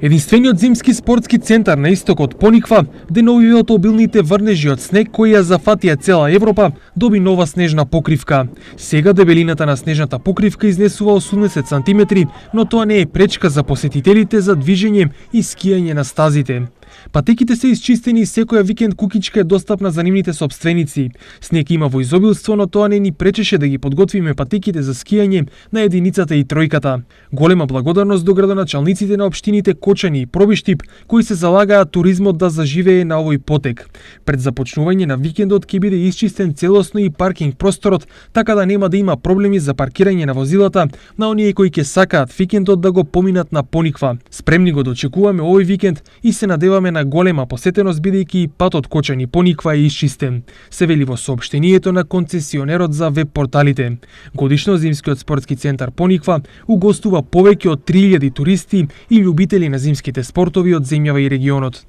Единствениот зимски спортски центар на истокот пониква, деновиве од обилните врнежи од снег кои ја зафатија цела Европа, доби нова снежна покривка. Сега дебелината на снежната покривка изнесува 80 сантиметри, но тоа не е пречка за посетителите за движење и скијање на стазите. Патеките се исчистени и секоја викенд кукичка е достапна за нивните сопственици. Снег има во изобилство, но тоа не ни пречеше да ги подготвиме патеките за скијање на единицата и тројката. Голема благодарност до градоначалниците на општините Кочани и Пробиштип, кои се залагаат туризмот да заживее на овој потек. Пред започнување на викендот ќе биде исчистен целосно и паркинг просторот, така да нема да има проблеми за паркирање на возилата на оние кои ќе сакаат викендот да го поминат на Пониква. Спремни го дочекуваме овој викенд и се надеваме на голема посетеност бидејќи и патот Кочани Пониква е исчистен, се вели во соопштението на концесионерот за веб порталите. Годишно зимскиот спортски центар Пониква угостува повеќе од 3000 туристи и љубители на зимските спортови од земјава и регионот.